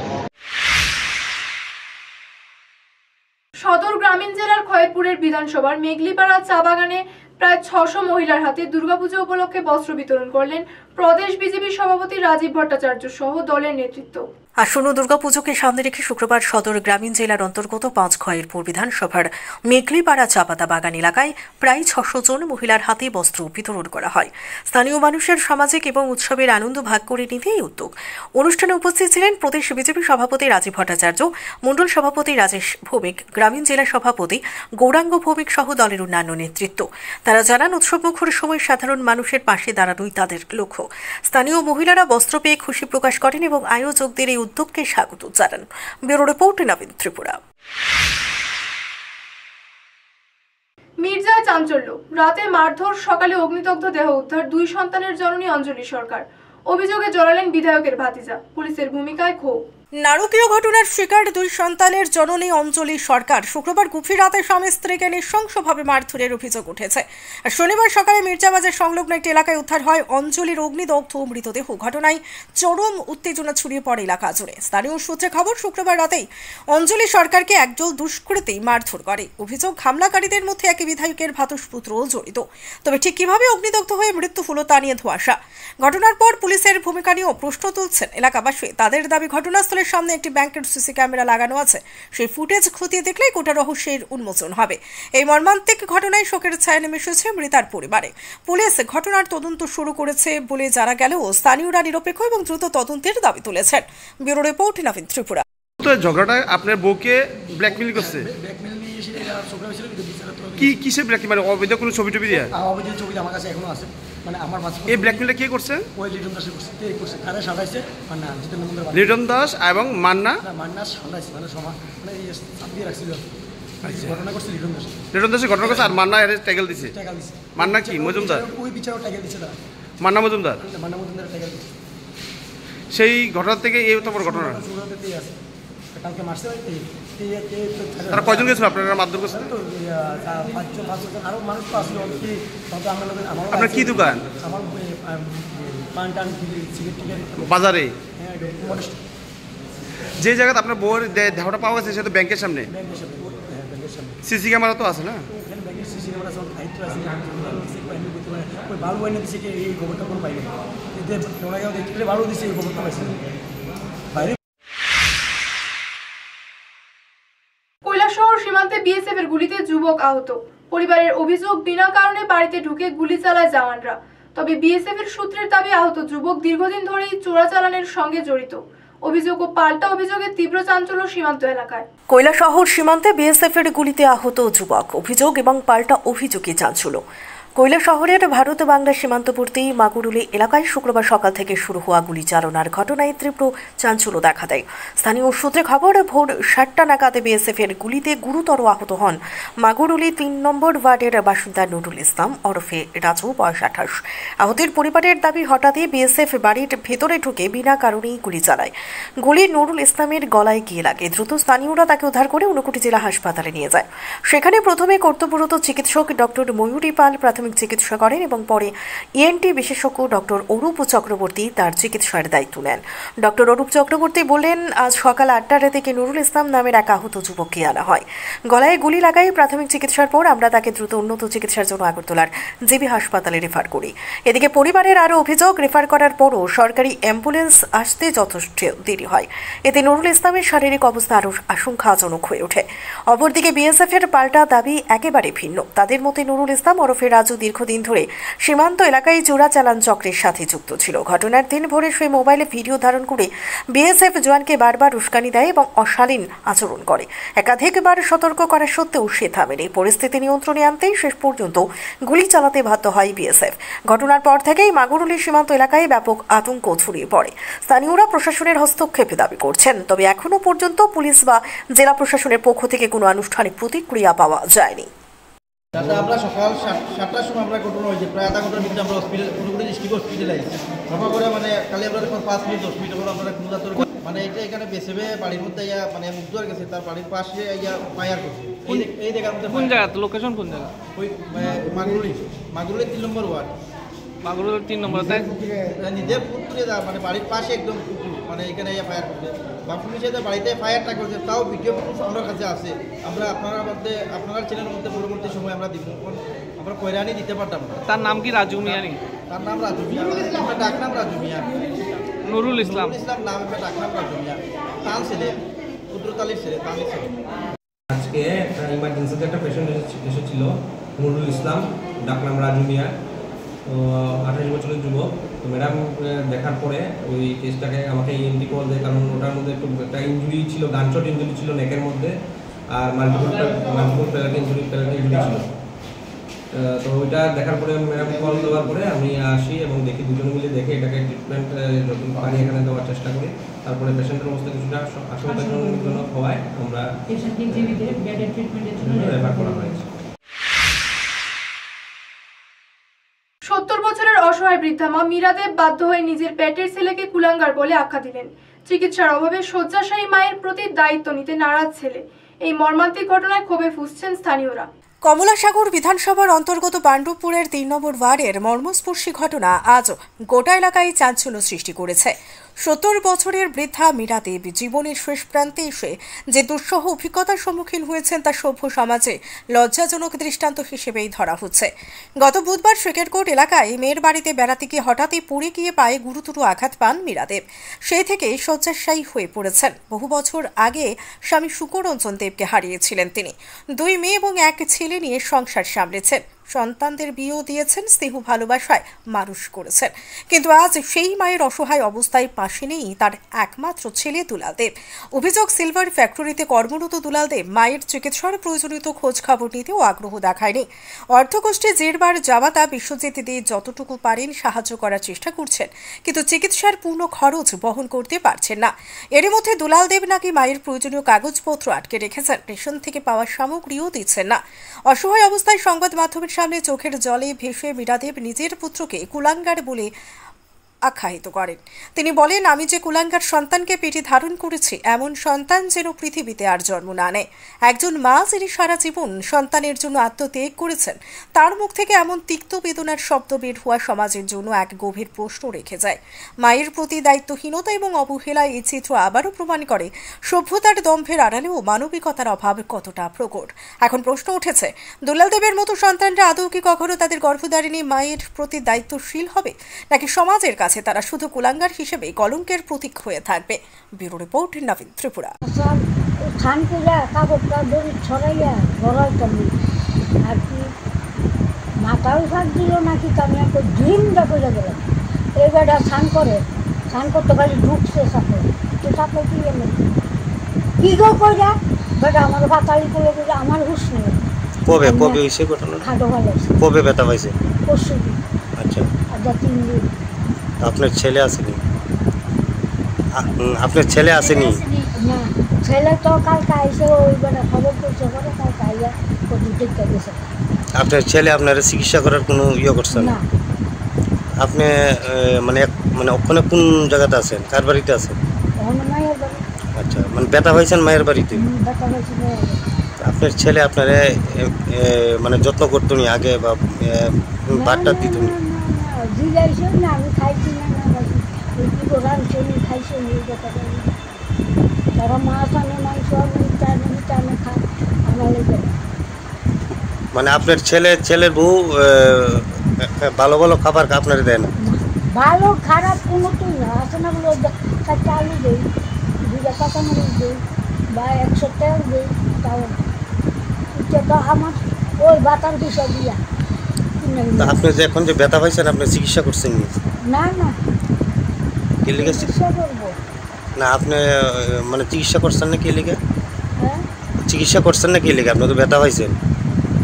সদর গ্রামীণ জেলার খয়েরপুরের বিধানসভার মেঘলিপাড়া চা বাগানে প্রায় 600 মহিলার হাতে দুর্গাপুজো উপলক্ষে বস্ত্র বিতরণ করলেন প্রদেশ বিজেপি সভাপতি রাজীব ভট্টাচার্য সহ দলের নেতৃত্ব। আসন্ন দুর্গাপুজোকে সামনে রেখে শুক্রবার সদর গ্রামীণ জেলার অন্তর্গত 5 খয়েরপুর বিধানসভার মেঘলিপাড়া চা পাতা বাগান এলাকায় প্রায় 600 জন মহিলার হাতে বস্ত্র বিতরণ করা হয়। স্থানীয় মানুষের সামাজিক এবং উৎসবের আনন্দ ভাগ করে নিতে এই উদ্যোগ। অনুষ্ঠানে উপস্থিত ছিলেন প্রদেশ বিজেপি সভাপতি রাজীব ভট্টাচার্য, মণ্ডল সভাপতি রাজেশ ভৌমিক, গ্রামীণ জেলা সভাপতি গৌরাঙ্গ ভৌমিক সহ দলের অন্যান্য নেতৃত্ব। তারা জানান, উৎসবমুখর সময় সাধারণ মানুষের পাশে দাঁড়ানোই তাদের লক্ষ্য। স্থানীয় মহিলারা বস্ত্র পেয়ে খুশি প্রকাশ করেন এবং আয়োজকদের এই উদ্যোগকে স্বাগত জানান। ব্যুরো রিপোর্ট, নবীন ত্রিপুরা। মির্জায় চাঞ্চল্য, রাতে মারধর, সকালে অগ্নিদগ্ধ দেহ উদ্ধার 2 সন্তানের জননী অঞ্জলি সরকার। অভিযোগে জড়ালেন বিধায়কের ভাতিজা, পুলিশের ভূমিকায় ক্ষোভ। নারকীয় ঘটনার শিকার দুই সন্তানের জননী অঞ্জলি সরকার শুক্রবার গভীর রাতে স্বামী স্ত্রীকে নৃশংসভাবে মারধরের অভিযোগ উঠেছে। শনিবার সকালে মির্জাবাজার সংলগ্ন একটি এলাকায় উদ্ধার হয় অঞ্জলির অগ্নিদগ্ধ মৃতদেহ। ঘটনায় চরম উত্তেজনা ছড়িয়ে পড়ে এলাকা জুড়ে। স্থানীয় সূত্রে খবর, শুক্রবার রাতেই অঞ্জলি সরকারকে একদল দুষ্কৃতী মারধর করে। অভিযোগ, হামলাকারীদের মধ্যে একই বিধায়কের ভ্রাতুষ্পুত্রও জড়িত। তবে ঠিক কিভাবে অগ্নিদগ্ধ হয়ে মৃত্যু হলো তা নিয়ে ধোঁয়াশা। ঘটনার পর পুলিশের ভূমিকা নিয়েও প্রশ্ন তুলছেন এলাকাবাসী। তাদের দাবি, ঘটনাস্থলের সামনে একটি ব্যাংকের সিসি ক্যামেরা লাগানো আছে, সেই ফুটেজ খতিয়ে দেখলেই গোটা রহস্যের উন্মোচন হবে। এই মর্মান্তিক ঘটনায় শোকের ছায়া নেমে এসেছে মৃতার পরিবারে। পুলিশ ঘটনার তদন্ত শুরু করেছে বলে জানা গেলেও স্থানীয়রা নিরপেক্ষ এবং দ্রুত তদন্তের দাবি তুলেছেন। ব্যুরো রিপোর্ট, নবীন ত্রিপুরা। তো ঝগড়াটা আপনার বউকে ব্ল্যাকমেল করছে, কি কিসের ব্ল্যাকমেল? মানে অবৈধ কোনো ছবি টবি দিয়ে? অবৈধ ছবি আমার কাছে এখনো আছে, মানে আমার এই ব্ল্যাকমেলটা কে করছে? ওই লিটন দাস করছে, কারে সাজাইছে মান্না, লিটন দাস এবং মান্না সাজাইছে, মানে সমান মানে এই দিয়ে রাখছিল। ঘটনা করছে লিটন দাসের ঘটনা করছে, আর মান্না এর ট্যাগেল দিছে। মান্না কি মজুমদার? ওই বিচারও ট্যাগেল দিছে তারা। মান্না মজুমদার ট্যাগেল দিছে। সেই ঘটনা থেকে এই তো বড় ঘটনা কালকে মারছে। তারা কয়জন গেছিল আপনারা মারধর করছেন? আরো মানুষ তো আসলে আপনার কি দোকান? আমার পান টান বাজারে। যে জায়গাতে আপনার বউয়ের দেহটা পাওয়া গেছে সেটা ব্যাংকের সামনে। সিসি ক্যামেরা তো আছে না? ভালো বাইনে দিচ্ছে, এই খবরটা কোনো পাইনি। দেখতে ভালো দিচ্ছে, এই খবরটা পাইছে বাইরে। কৈলাসহর সীমান্তে বিএসএফ এর গুলিতে যুবক আহত। পরিবারের অভিযোগ, বিনা কারণে বাড়িতে ঢুকে গুলি চালায় জওয়ানরা। তবে বিএসএফ এর সূত্রের দাবি, আহত যুবক দীর্ঘদিন ধরেই চোরাচালানের সঙ্গে জড়িত। অভিযোগ ও পাল্টা অভিযোগে তীব্র চাঞ্চল্য সীমান্ত এলাকায়। কৈলাসহর সীমান্তে বিএসএফ এর গুলিতে আহত যুবক, অভিযোগ এবং পাল্টা অভিযোগে চাঞ্চল্য। কৈলাসহরের ভারত বাংলা সীমান্তবর্তী মাগুরুলি এলাকায় শুক্রবার সকাল থেকে শুরু হওয়া গুলি চালনার ঘটনায় তীব্র চাঞ্চল্য দেখা দেয়। স্থানীয় সূত্রে খবর, ভোর 7টা নাগাদ বিএসএফ এর গুলিতে গুরুতর আহত হন মাগুরুলি 3 নম্বর ওয়ার্ডের বাসিন্দা নুরুল ইসলাম ওরফে রাজু, বয়স 28। আহতের পরিবারের দাবি, হঠাৎই বিএসএফ বাড়ির ভেতরে ঢুকে বিনা কারণেই গুলি চালায়। গুলি নুরুল ইসলামের গলায় গিয়ে লাগে। দ্রুত স্থানীয়রা তাকে উদ্ধার করে ঊনকোটি জেলা হাসপাতালে নিয়ে যায়। সেখানে প্রথমে কর্তব্যরত চিকিৎসক ডক্টর ময়ূরী পাল প্রাথমিক চিকিৎসা করেন এবং পরে ইএনটি বিশেষজ্ঞ ডক্টর অরূপ চক্রবর্তী তার চিকিৎসার দায়িত্ব নেন। ডক্টর অরূপ চক্রবর্তী বললেন, আজ সকাল 8টার দিকে নুরুল ইসলাম নামের এক আহত যুবককে আনা হয়। গলায় গুলি লাগায় প্রাথমিক চিকিৎসার পর আমরা তাকে দ্রুত উন্নত চিকিৎসার জন্য আগরতলার জিবি হাসপাতালে রেফার করি। এদিকে পরিবারের আরও অভিযোগ, রেফার করার পরও সরকারি অ্যাম্বুলেন্স আসতে যথেষ্ট দেরি হয়। এতে নুরুল ইসলামের শারীরিক অবস্থা আরও আশঙ্কাজনক হয়ে ওঠে। অপরদিকে বিএসএফ এর পাল্টা দাবি একেবারে ভিন্ন। তাদের মতে নুরুল ইসলাম ওরফে রাজু দীর্ঘদিন ধরে সীমান্ত এলাকায় চোরাচালান চক্রের সাথে যুক্ত ছিল। ঘটনার দিন ভোরে সেই মোবাইলে ভিডিও ধারণ করে বিএসএফ জওয়ানকে বারবার উস্কানি দেয় এবং অশালীন আচরণ করে। একাধিকবার সতর্ক করা সত্ত্বেও সে থামেনি। পরিস্থিতি নিয়ন্ত্রণে আনতেই শেষ পর্যন্ত গুলি চালাতে বাধ্য হয় বিএসএফ। ঘটনার পর থেকেই মাগুরুলি সীমান্ত এলাকায় ব্যাপক আতঙ্ক ছড়িয়ে পড়ে। স্থানীয়রা প্রশাসনের হস্তক্ষেপ দাবি করছেন, তবে এখনো পর্যন্ত পুলিশ বা জেলা প্রশাসনের পক্ষ থেকে কোনো আনুষ্ঠানিক প্রতিক্রিয়া পাওয়া যায়নি। আমরা সকাল 7টার সময় আমরা ঘটনা হয়েছে, প্রায় আধা ঘন্টার ভিতরে আমরা হসপিটাল পুরোপুরি ডিস্ট্রিক্ট হসপিটালে আইছি। তারপর করে মানে কালি আমরা 5 মিনিট 10 মিনিট পর আমরা কুলাতর মানে এটা এখানে বেসেবে বাড়ির মধ্যে ইয়া মানে মুখ ধরে গেছে, তার বাড়ির পাশে ইয়া ফায়ার করছে। এই জায়গার মধ্যে কোন জায়গা, লোকেশন কোন জায়গা? ওই মাগুরুলি 3 নম্বর ওয়ার্ড। মাগুরুলি 3 নম্বর তাই নিজের পুকুরে মানে বাড়ির পাশে একদম মানে এখানে ইয়া ফায়ার করছে। বা পুলিশে যে বাড়িতে ফায়ারটা করছে তাও ভিডিও আমার কাছে আছে। আমরা আপনার চ্যানেলের মধ্যে পরবর্তী সময় আমরা দিব, আমরা কয়রানি দিতে পারতাম না। তার নাম কি রাজু মিয়া? তার নাম রাজু মিয়া, আমরা ডাকনাম রাজু মিয়া। নুরুল ইসলাম নাম আমরা ডাকনাম রাজু মিয়া। তান ছেলে, পুত্রতালির ছেলে, তানের ছেলে। আজকে একটা ইমার্জেন্সিতে একটা পেশেন্ট এসেছিল, নুরুল ইসলাম, ডাকনাম রাজু মিয়া, তো 28 বছরের যুবক। তো ম্যাডাম দেখার পরে ওই কেসটাকে আমাকে ইএনটি কল দেয়, কারণ ওটার মধ্যে একটু একটা ইঞ্জুরি ছিল, গানশট ইঞ্জুরি ছিল নেকের মধ্যে, আর মাল্টিপল প্যারাট ইঞ্জুরি ছিল। তো ওইটা দেখার পরে ম্যাডাম কল দেওয়ার পরে আমি আসি এবং দেখি, দুজনে মিলে দেখে এটাকে ট্রিটমেন্ট যত পারি এখানে দেওয়ার চেষ্টা করি। তারপরে পেশেন্টের অবস্থা কিছুটা আশঙ্কাজনক হওয়ায় আমরা রেফার করা হয়েছে। 70 বছরের অসহায় বৃদ্ধা মা মীরা দেব বাধ্য হয়ে নিজের পেটের ছেলেকে কুলাঙ্গার বলে আখ্যা দিলেন। চিকিৎসার অভাবে শয্যাশায়ী মায়ের প্রতি দায়িত্ব নিতে নারাজ ছেলে। এই মর্মান্তিক ঘটনায় ক্ষোভে ফুঁসছেন স্থানীয়রা। কমলাসাগর বিধানসভার অন্তর্গত পাণ্ডবপুরের 3 নম্বর ওয়ার্ডের মর্মস্পর্শী ঘটনা আজ গোটা এলাকায় চাঞ্চল্য সৃষ্টি করেছে। 70 বছরের বৃদ্ধা মীরা দেব জীবনের শেষ প্রান্তে এসে যে দুঃসহ অভিজ্ঞতার সম্মুখীন হয়েছেন তা সভ্য সমাজে লজ্জাজনক দৃষ্টান্ত হিসেবেই ধরা হচ্ছে। গত বুধবার শ্রীকেরকোট এলাকায় মেয়ের বাড়িতে বেড়াতে গিয়ে হঠাৎই পড়ে গিয়ে পায়ে গুরুতর আঘাত পান মীরা দেব। সেই থেকে শয্যাশায়ী হয়ে পড়েছেন। বহু বছর আগে স্বামী সুকরঞ্জন দেবকে হারিয়েছিলেন তিনি। 2 মেয়ে এবং 1 ছেলে নিয়ে সংসার সামলেছেন। সন্তানদের বিয়েও দিয়েছেন, স্নেহ ভালোবাসায় মানুষ করেছেন। কিন্তু আজ সেই মায়ের অসহায় অবস্থায় পাশে নেই তার একমাত্র ছেলে দুলাল দেব। অভিযোগ, সিলভার ফ্যাক্টরিতে কর্মরত দুলাল দেব মায়ের চিকিৎসার প্রয়োজনীয় খোঁজ খবর নিতেও আগ্রহ দেখায়নি। অর্থকষ্টে জেরবার জামাতা বিশ্বজিৎ দে যতটুকু পারেন সাহায্য করার চেষ্টা করছেন, কিন্তু চিকিৎসার পূর্ণ খরচ বহন করতে পারছেন না। এর মধ্যে দুলাল দেব নাকি মায়ের প্রয়োজনীয় কাগজপত্র আটকে রেখেছেন, রেশন থেকে পাওয়া সামগ্রীও দিচ্ছেন না। অসহায় অবস্থায় সংবাদ মাধ্যমের সামনে চোখের জলে ভেসে মীরা দেব নিজের পুত্রকে কুলাঙ্গার বলে আখ্যায়িত করেন। তিনি বলেন, আমি যে কুলাঙ্গার সন্তানকে পেটে ধারণ করেছি, এমন সন্তান যেন পৃথিবীতে আর জন্ম না নেয়। একজন মা যিনি সারা জীবন সন্তানের জন্য আত্মত্যাগ করেছেন, তার মুখ থেকে এমন তিক্ত বেদনার শব্দ বের হওয়া সমাজের জন্য এক গভীর প্রশ্ন রেখে যায়। মায়ের প্রতি দায়িত্বহীনতা এবং অবহেলায় এই চিত্র আবারও প্রমাণ করে সভ্যতার দম্ভের আড়ালেও মানবিকতার অভাব কতটা প্রকট। এখন প্রশ্ন উঠেছে, দুলাল দেবের মতো সন্তানরা আদৌ কি কখনো তাদের গর্ভধারিণী মায়ের প্রতি দায়িত্বশীল হবে, নাকি সমাজের কাছে তারা শুধু কুলাঙ্গার হিসেবে কলঙ্কের প্রতীক হয়ে থাকবে? ব্যুরো রিপোর্ট, নবীন ত্রিপুরা। মাথাও ফাঁক দিল নাকি আমি একটা ড্রিমটা করে গেলাম। এই বেটা স্নান করে, স্নান করতে পারি ঢুকছে সাথে, তো সাথে কি এলো কি গো কইরা বেটা আমার পাতালি করে দিলে আমার হুশ নেই। কবে কবে হয়েছে ঘটনা? খাটো ভালো কবে ব্যথা পাইছে? পরশু দিন। আচ্ছা, আজ 3 দিন। আপনার ছেলে আসেনি? আপনার ছেলে আসেনি? না, ছেলে তো কালকে আইসে, ওই বেটা খবর করছে পরে কালকে আইয়া কত দেখতে গেছে। আপনার ছেলে আপনার চিকিৎসা করার কোনো ইয়ে করছেন না? আপনি মানে ওখানে কোন জায়গাতে আছেন, কার বাড়িতে আছেন? মায়ের বাড়ি। আচ্ছা, মানে ব্যথা হয়েছেন মায়ের বাড়িতে? ব্যথা হয়েছে মায়ের বাড়ি। আপনার ছেলে আপনার মানে যত্ন করতো নি আগে, বা ভাতটা দিত নি? জিগাইছো না, আমি খাইছি না, কি করার ছেলে খাইছে নিয়ে কথা বলি। তারা মাছ আনে, মাংস আনে খায়, আমার লেগে। মানে আপনার ছেলের বউ ভালো ভালো খাবার আপনার দেয় না? ভালো খারাপ কোনোটাই না, আছে না বলে 4টা আলু দেই, 2টা কাঁচামরিচ দেই, বা 100 টাকা দেই, তাও এটা তো আমার ওই বাতার দিশা দিয়া। আপনি যে এখন যে ব্যথা পাইছেন, আপনি চিকিৎসা করছেন? না না, কি লিখে চিকিৎসা করবো না? আপনি মানে চিকিৎসা করছেন না কি লিখে? হ্যাঁ, চিকিৎসা করছেন না কি লিখে? আপনি তো ব্যথা পাইছেন,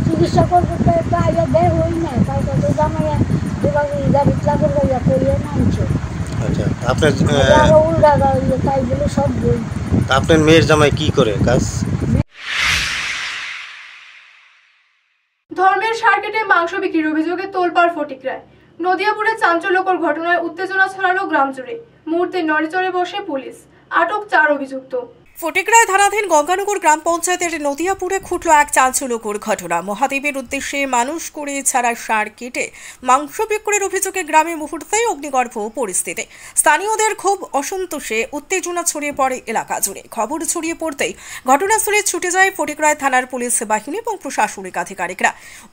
চিকিৎসা করবো তো একটা আগে বের হই না, কালকে তো জামাইয়া যেভাবে গাড়ি চাকর গাড়িয়া করিয়ে নামছে। আচ্ছা, আপনার উল্টা তাই বলে সব বই। আপনার মেয়ের জামাই কি করে কাজ? ধর্মের সার কেটে মাংস বিক্রির অভিযোগে তোলপাড় ফটিকরায়। নদিয়াপুরে চাঞ্চল্যকর ঘটনায় উত্তেজনা ছড়ালো গ্রাম জুড়ে। মুহূর্তে নড়েচড়ে বসে পুলিশ, আটক 4 অভিযুক্ত। ফটিকরায় থানাধীন গঙ্গানগর গ্রাম পঞ্চায়েতের নদিয়াপুরে ঘটল এক চাঞ্চল্যকর ঘটনা। মহাদেবের উদ্দেশ্যে মানুষ করে ছাড়া সার কেটে মাংস বিক্রির অভিযোগে গ্রামে মুহূর্তেই অগ্নিগর্ভ পরিস্থিতি। স্থানীয়দের খুব অসন্তোষে উত্তেজনা ছড়িয়ে পড়ে এলাকা জুড়ে। খবর ছড়িয়ে পড়তেই ঘটনাস্থলে ছুটে যায় ফটিকরায় থানার পুলিশ বাহিনী এবং প্রশাসনিক আধিকারিকরা।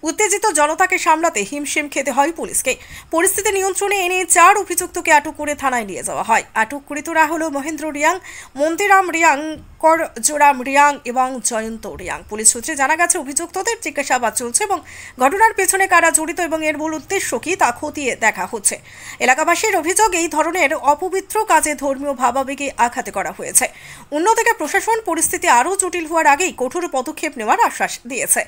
উত্তেজিত জনতাকে সামলাতে হিমশিম খেতে হয় পুলিশকে। পরিস্থিতি নিয়ন্ত্রণে এনে 4 অভিযুক্তকে আটক করে থানায় নিয়ে যাওয়া হয়। আটককৃতরা হল মহেন্দ্র রিয়াং, মন্দিরাম রিয়াং, করজোরাম রিয়াং এবং জয়ন্ত রিয়াং। পুলিশ সূত্রে জানা গেছে, অভিযুক্তদের জিজ্ঞাসাবাদ চলছে এবং ঘটনার পেছনে কারা জড়িত এবং এর মূল উদ্দেশ্য কি তা খতিয়ে দেখা হচ্ছে। এলাকাবাসীর অভিযোগ, এই ধরনের অপবিত্র কাজে ধর্মীয় ভাবাবেগে আঘাত করা হয়েছে। অন্যদিকে প্রশাসন পরিস্থিতি আরও জটিল হওয়ার আগেই কঠোর পদক্ষেপ নেওয়ার আশ্বাস দিয়েছে।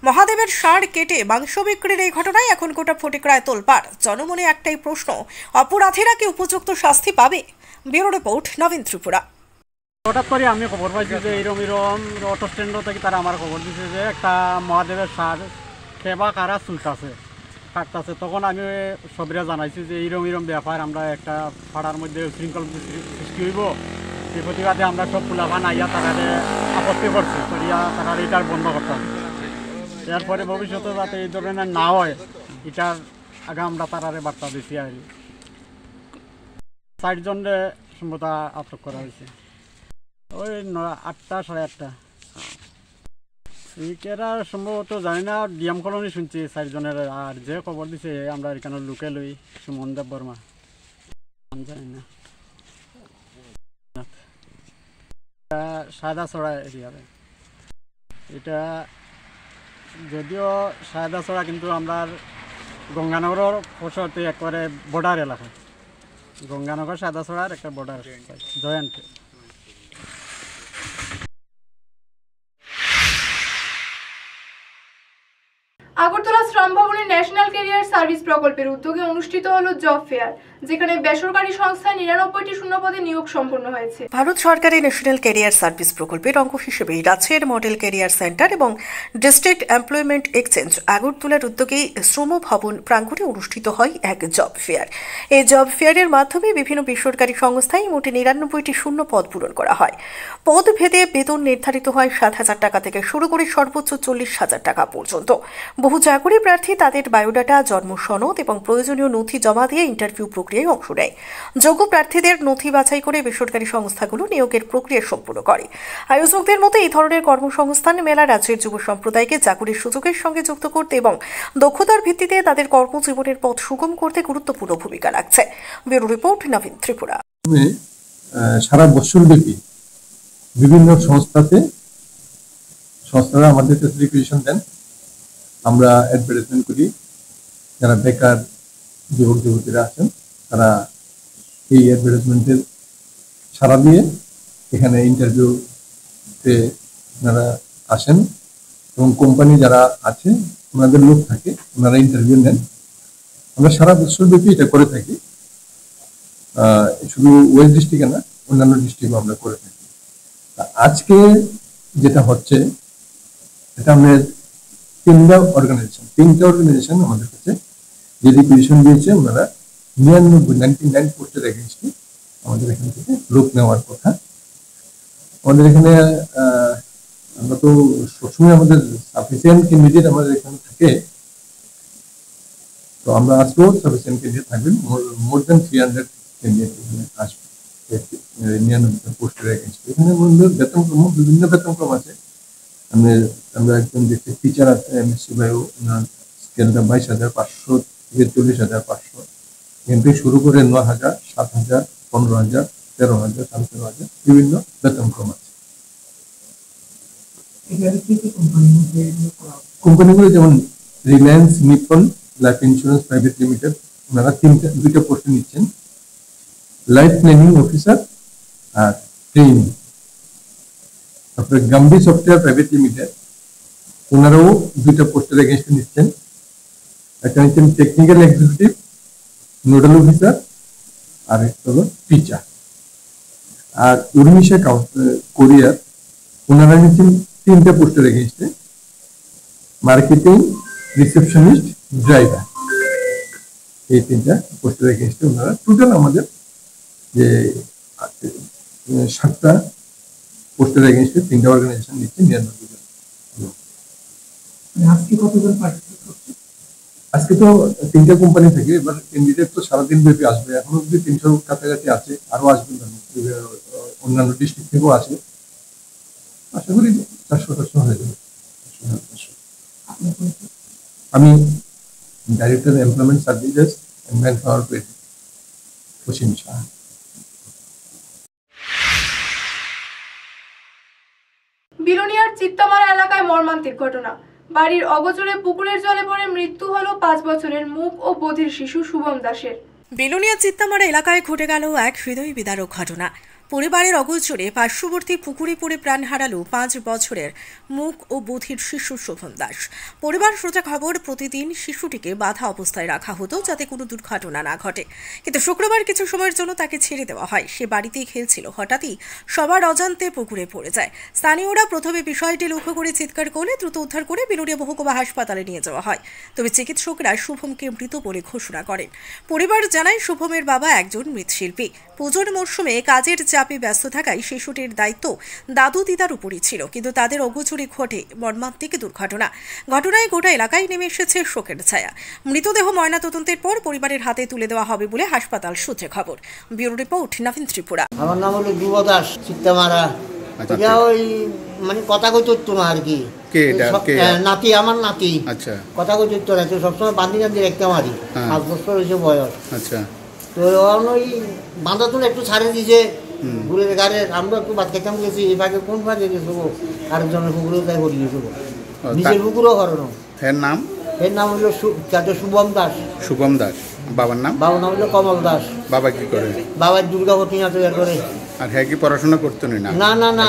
মহাদেবের ষাঁড় কেটে মাংস বিক্রির এই ঘটনায় এখন গোটা ফটিকরায় তোলপাড়। জনমনে একটাই প্রশ্ন, অপরাধীরা কি উপযুক্ত শাস্তি পাবে? ব্যুরো রিপোর্ট, নবীন ত্রিপুরা। হঠাৎ করে আমি খবর পাইছি যে এরম অটো স্ট্যান্ড থেকে তারা আমার খবর দিচ্ছে যে একটা মহাদেবের সার সেবা কারা চুলতাছে কাটতেছে। তখন আমি সবরা জানাইছি যে এরম ব্যাপার, আমরা একটা পাড়ার মধ্যে শৃঙ্খল সৃষ্টি হইব, এই প্রতিবাদে আমরা সব পোলাপান আইয়া তারারে আপত্তি করছি করিয়া তারা এটার বন্ধ করতাম। এরপরে ভবিষ্যতে যাতে এই ধরনের না হয় এটার আগে আমরা তারারে বার্তা দিছি আর 60 জনের সম্ভবত আটক করা হয়েছে। ওই 8টা সাড়ে 8টা এরা সম্ভবত জানি না, ডিএম কলোনি শুনছি 4 জনের। আর যে খবর দিছে আমরা এখানে লোকে লই সুমন দেব বর্মা, জানি না সায়দাছড়া এরিয়ারে। এটা যদিও সায়দাছড়া কিন্তু আমরা গঙ্গানগরের পশতে একবারে বর্ডার এলাকা, গঙ্গানগর সায়দাছড়ার একটা বর্ডার জয়েন্ট। আগরতলা শ্রম ভবনের ন্যাশনাল ক্যারিয়ার সার্ভিস প্রকল্পের উদ্যোগে অনুষ্ঠিত হলো জব ফেয়ার, যেখানে বেসরকারি সংস্থায় 99টি শূন্যপদে নিয়োগ সম্পন্ন হয়েছে। ভারত সরকারের ন্যাশনাল ক্যারিয়ার সার্ভিস প্রকল্পের অঙ্গ হিসেবে রাজ্যের মডেল ক্যারিয়ার সেন্টার এবং ডিস্ট্রিক্ট এমপ্লয়মেন্ট এক্সচেঞ্জ আগরতলার উদ্যোগে শ্রম ভবন প্রাঙ্গণে অনুষ্ঠিত হয় এক জব ফেয়ার। এই জব ফেয়ারের মাধ্যমে বিভিন্ন বেসরকারি সংস্থায় মোটে 99টি শূন্য পদ পূরণ করা হয়। পদ ভেদে বেতন নির্ধারিত হয় 7,000 টাকা থেকে শুরু করে সর্বোচ্চ 40,000 টাকা পর্যন্ত। বহু চাকরি প্রার্থী তাদের বায়োডাটা, জন্ম সনদ এবং প্রয়োজনীয় নথি জমা দিয়ে ইন্টারভিউ প্রক্রিয়ায় অংশ নেয়। যোগ্য প্রার্থীদের নথি বাছাই করে বেসরকারি সংস্থাগুলো নিয়োগের প্রক্রিয়া সম্পূর্ণ করে। আয়োজকদের মতে এই ধরনের কর্মসংস্থান মেলা রাজ্যের যুব সম্প্রদায়কে চাকরির সুযোগের সঙ্গে যুক্ত করতে এবং দক্ষতার ভিত্তিতে তাদের কর্মজীবনের পথ সুগম করতে গুরুত্বপূর্ণ ভূমিকা রাখছে। ব্যুরো রিপোর্ট, নবীন ত্রিপুরা। সারা বছরব্যাপী বিভিন্ন সংস্থারা আমাদের রিকুয়েশন দেন, আমরা অ্যাডভার্টাইজমেন্ট করি। যারা বেকার যুবক যুবতীরা আছেন তারা এই অ্যাডভার্টাইজমেন্টের সাড়া দিয়ে এখানে ইন্টারভিউতে ওনারা আসেন এবং কোম্পানি যারা আছে ওনাদের লোক থাকে, ওনারা ইন্টারভিউ নেন। আমরা সারা বছরব্যাপী এটা করে থাকি, শুধু ওয়েস্ট ডিস্ট্রিক্টে না, অন্যান্য ডিস্ট্রিক্টও আমরা করে থাকি। আজকে যেটা হচ্ছে এটা আমাদের তিনটা অর্গানাইজেশন আমাদের কাছে যে রিকুয়েশন দিয়েছে, ওনারা 99 পোস্টের এগেইনস্টে আমাদের এখান থেকে লোক নেওয়ার কথা। আমাদের এখানে আমরা তো সবসময় আমাদের সাফিসিয়েন্ট ক্যান্ডিডেট আমাদের এখানে থাকে, তো আমরা আজকেও সাফিসিয়েন্ট ক্যান্ডিডেট থাকবেন। মোর দেন 300 ক্যান্ডিডেট এখানে আসবে 99 পোস্টের এগেইনস্টে। এখানে বেতনক্রম, বিভিন্ন বেতনক্রম আছে। আমরা একজন দেখছি টিচার আছে, এমএসসি বায়ু, স্কেলটা 22,500 থেকে 40,500, এখান থেকে শুরু করে 9,000, 7,000, 15,000, 13,000, 13,500 বিভিন্ন বেতনক্রম আছে। কোম্পানিগুলো যেমন Reliance Nippon Life Insurance Private Limited, ওনারা দুইটা পোস্টে নিচ্ছেন, লাইফ প্ল্যানিং অফিসার আর ট্রেনিং। তারপরে গাম্ভীর সফটওয়্যার প্রাইভেট লিমিটেড, ওনারাও দুইটা পোস্টের এগেইনস্টে নিচ্ছেন। একটা নিচ্ছেন টেকনিক্যাল এক্সিকিউটিভ, নোডাল অফিসার, আর একটা হলো টিচার। আর উর্মিশা কোরিয়ার, ওনারা নিচ্ছেন 3টা পোস্টের এগেইনস্টে, মার্কেটিং, রিসেপশনিস্ট, ড্রাইভার। এই 3টা পোস্টের এগেইনস্টে ওনারা টোটাল আমাদের যে 7টা পোস্টের এগেইনস্টে 3টা অর্গানাইজেশন নিচ্ছে 99 জন। আজকে কতজন পার্টিসিপেট করছে? আজকে তো 3টা কোম্পানি থেকে, এবার ক্যান্ডিডেট তো সারাদিন ব্যাপী আসবে। এখন অব্দি 300 কাছাকাছি আছে, আরো আসবেন, অন্যান্য ডিস্ট্রিক্ট থেকেও আসবে। আশা করি 400 হয়ে যাবে। আমি director employment services and man power পশ্চিম শাহ। বিলোনিয়ার চিত্তামারা এলাকায় মর্মান্তিক ঘটনা। বাড়ির অগোচরে পুকুরের জলে পড়ে মৃত্যু হলো 5 বছরের মুখ ও বধির শিশু শুভম দাসের। বিলোনিয়া চিত্তামারা এলাকায় ঘটে গেল এক হৃদয় বিদারক ঘটনা। পরিবারের অগোচরে পার্শ্ববর্তী পুকুরে পড়ে প্রাণ হারালো 5 বছরের মুখ ও বধির শিশু শুভম দাস। পরিবার সূত্রে খবর, প্রতিদিন শিশুটিকে বাধা অবস্থায় রাখা হতো যাতে কোনো দুর্ঘটনা না ঘটে, কিন্তু শুক্রবার কিছু সময়ের জন্য তাকে ছেড়ে দেওয়া হয়। সে বাড়িতেই খেলছিল, হঠাৎই সবার অজান্তে পুকুরে পড়ে যায়। স্থানীয়রা প্রথমে বিষয়টি লক্ষ্য করে চিৎকার করলে দ্রুত উদ্ধার করে বিলোনিয়া মহকুমা হাসপাতালে নিয়ে যাওয়া হয়। তবে চিকিৎসকরা শুভমকে মৃত বলে ঘোষণা করেন। পরিবার জানায় শুভমের বাবা একজন মৃৎশিল্পী। পুজোর মরশুমে কাজের চাপে ব্যস্ত থাকায় শিশুটির দায়িত্ব দাদু দিদার উপরই ছিল, কিন্তু তাদের অগোচরে ঘটে মর্মান্তিক দুর্ঘটনা। ঘটনায় গোটা এলাকায় নেমে এসেছে শোকের ছায়া। মৃতদেহ ময়নাতদন্তের পর পরিবারের হাতে তুলে দেওয়া হবে বলে হাসপাতাল সূত্রে খবর। ব্যুরো রিপোর্ট, নবীন ত্রিপুরা। আমার নাম হলো যুব দাস চিত্তামারা। ওই মানে কথা কই চলতো না আর কি, নাতি আমার নাতি কথা কই চলতো না, তো সবসময় বান্ধি বান্ধি রেখতে মারি। 5 বছর হয়েছে বয়স। তো ওই বাঁধা তুলে একটু ছাড়ে দিয়েছে ঘুরে গাড়ে। আমরা একটু ভাত খেতাম গেছি, এই ভাগে কোন ভাগে গেছো আরেকজনের পুকুরেও তাই করি গেছো, নিজের পুকুরও হরানো। এর নাম হলো শুভম দাস। শুভম দাস। বাবার নাম? বাবার নাম হলো কমল দাস। বাবা কি করে? বাবা দুর্গাবতী না তৈরি করে। আর হ্যাঁ কি পড়াশোনা করতো না? না না না,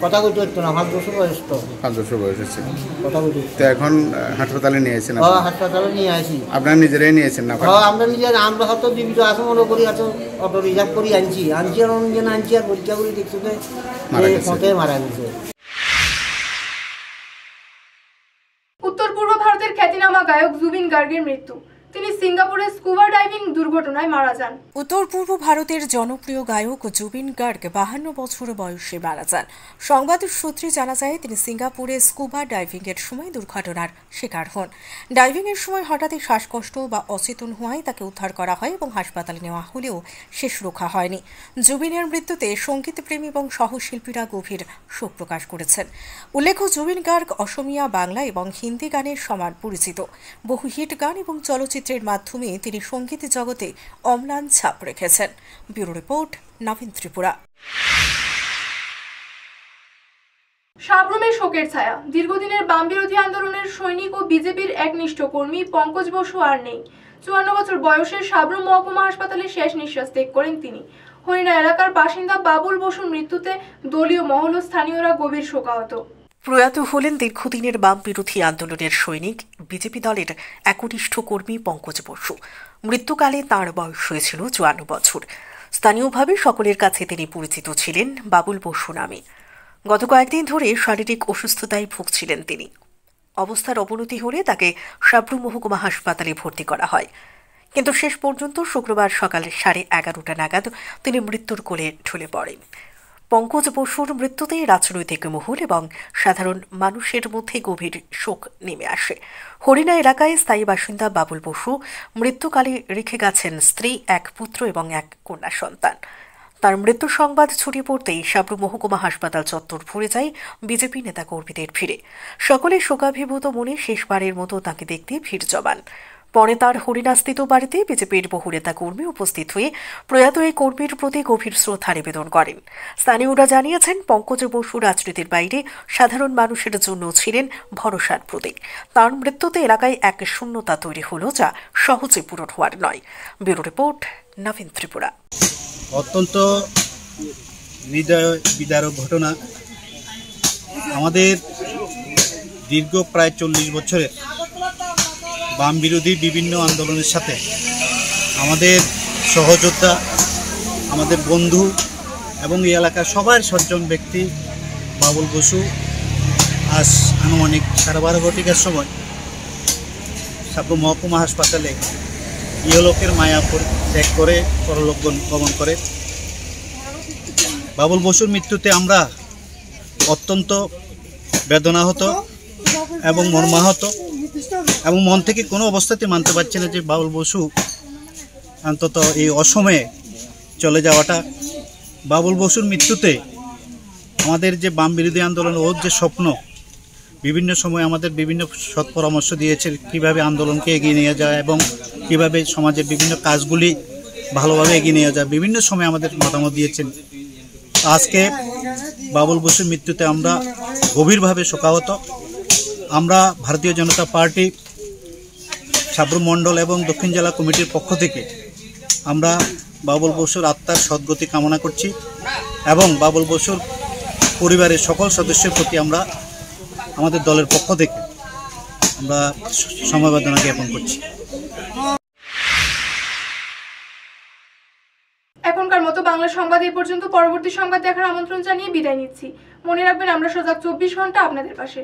কথা কইতে হতো না। 5 বছর বয়স। তো 5 বছর বয়স হচ্ছে। কথা কইতে তো এখন হাসপাতালে নিয়ে আসেন? হাসপাতালে নিয়ে আসি। আপনারা নিজেরাই নিয়েছেন না? আমরা নিজের, আমরা হয়তো জীবিত আছে মনে করি, আছে অটো রিজার্ভ করি আনছি আর অন্য আনছি, আর পরীক্ষা করে দেখছি মারা গেছে। উত্তর পূর্ব ভারতের খ্যাতিনামা গায়ক জুবিন গার্গের মৃত্যু। তিনি সিঙ্গাপুরে স্কুবা ডাইভিং দুর্ঘটনায় মারা যান। উত্তর পূর্ব ভারতের জনপ্রিয় গায়ক জুবিন গার্গ 52 বছর বয়সে মারা যান। সংবাদ সূত্রে জানা যায়, তিনি সিঙ্গাপুরে স্কুবা ডাইভিং এর সময় দুর্ঘটনার শিকার হন। ডাইভিং এর সময় হঠাৎই শ্বাসকষ্ট বা অচেতন হওয়ায় তাকে উদ্ধার করা হয় এবং হাসপাতালে নেওয়া হলেও শেষ রক্ষা হয়নি। জুবিনের মৃত্যুতে সঙ্গীতপ্রেমী এবং সহশিল্পীরা গভীর শোক প্রকাশ করেছেন। উল্লেখ্য, জুবিন গার্গ অসমীয়া, বাংলা এবং হিন্দি গানের সমান পরিচিত। বহু হিট গান এবং চলচ্চিত্রের মাধ্যমে তিনি সঙ্গীত জগতে অম্লান ছাপ রেখেছেন। ব্যুরো রিপোর্ট, নবীন ত্রিপুরা। সাবরুমে শোকের ছায়া। দীর্ঘদিনের বাম বিরোধী আন্দোলনের সৈনিক ও বিজেপির একনিষ্ঠ কর্মী পঙ্কজ বসু আর নেই। 54 বছর বয়সে সাবরুম মহকুমা হাসপাতালে শেষ নিঃশ্বাস ত্যাগ করেন তিনি। হরিণা এলাকার বাসিন্দা বাবুল বসুর মৃত্যুতে দলীয় মহল ও স্থানীয়রা গভীর শোকাহত। প্রয়াত হলেন দীর্ঘদিনের বাম বিরোধী আন্দোলনের সৈনিক, বিজেপি দলের একনিষ্ঠ কর্মী পঙ্কজ বসু। মৃত্যুকালে তাঁর বয়স হয়েছিল 54 বছর। স্থানীয়ভাবে সকলের কাছে তিনি পরিচিত ছিলেন বাবুল বসু নামে। গত কয়েকদিন ধরে শারীরিক অসুস্থতায় ভুগছিলেন তিনি। অবস্থার অবনতি হলে তাকে সাবরুম মহকুমা হাসপাতালে ভর্তি করা হয়, কিন্তু শেষ পর্যন্ত শুক্রবার সকাল 11:30 নাগাদ তিনি মৃত্যুর কোলে ঢলে পড়েন। পঙ্কজ বসুর মৃত্যুতে রাজনৈতিক মহল এবং সাধারণ মানুষের মধ্যে গভীর শোক নেমে আসে। হরিণা এলাকায় স্থায়ী বাসিন্দা বাবুল বসু মৃত্যুকালে রেখে গেছেন স্ত্রী, এক পুত্র এবং এক কন্যা সন্তান। তার মৃত্যু সংবাদ ছড়িয়ে পড়তেই সাবরুম মহকুমা হাসপাতাল চত্বর ভরে যায় বিজেপি নেতাকর্মীদের ভিড়ে। সকলে শোকাভিভূত মনে শেষবারের মতো তাকে দেখতে ভিড় জমান। পরে তার হরিণাস্থিত বাড়িতে বিজেপির বহু নেতা কর্মী উপস্থিত হয়ে প্রয়াত এই কর্মীর প্রতি গভীর শ্রদ্ধা নিবেদন করেন। স্থানীয়রা জানিয়েছেন, পঙ্কজ বসু রাজনীতির বাইরে সাধারণ মানুষের জন্য ছিলেন ভরসার প্রতীক। তার মৃত্যুতে এলাকায় এক শূন্যতা তৈরি হলো, যা সহজে পূরণ হওয়ার নয়। ব্যুরো রিপোর্ট, নবীন ত্রিপুরা। অত্যন্ত বিদারক ঘটনা। আমাদের দীর্ঘ প্রায় 40 বছরের বাম বিরোধী বিভিন্ন আন্দোলনের সাথে আমাদের সহযোদ্ধা, আমাদের বন্ধু এবং এই এলাকার সবার সজ্জন ব্যক্তি বাবুল বসু আজ আনুমানিক 12:30 সময় সাবরুম মহকুমা হাসপাতালে ইহলোকের মায়া ত্যাগ করে পরলোক গমন করে। বাবুল বসুর মৃত্যুতে আমরা অত্যন্ত বেদনাহত এবং মর্মাহত, এবং মন থেকে কোনো অবস্থাতে মানতে পারছি না যে বাবুল বসু অন্তত এই অসময়ে চলে যাওয়াটা। বাবুল বসুর মৃত্যুতে আমাদের যে বাম বিরোধী আন্দোলন, ওর যে স্বপ্ন, বিভিন্ন সময় আমাদের বিভিন্ন সৎ পরামর্শ দিয়েছে কীভাবে আন্দোলনকে এগিয়ে নিয়ে যায় এবং কীভাবে সমাজের বিভিন্ন কাজগুলি ভালোভাবে এগিয়ে নিয়ে যায়, বিভিন্ন সময় আমাদের মতামত দিয়েছেন। আজকে বাবুল বসুর মৃত্যুতে আমরা গভীরভাবে শোকাহত। আমরা ভারতীয় জনতা পার্টি সাবরুম মণ্ডল এবং দক্ষিণ জেলা কমিটির পক্ষ থেকে আমরা বাবুল বসুর আত্মার সদ্গতি কামনা করছি এবং বাবুল বসুর পরিবারের সকল সদস্যের প্রতি আমরা আমাদের দলের পক্ষ থেকে আমরা সমবেদনা জ্ঞাপন করছি। এখনকার মতো বাংলা সংবাদ এই পর্যন্ত। পরবর্তী সংবাদ দেখার আমন্ত্রণ জানিয়ে বিদায় নিচ্ছি। মনে রাখবেন, আমরা সজাগ 24 ঘন্টা আপনাদের পাশে।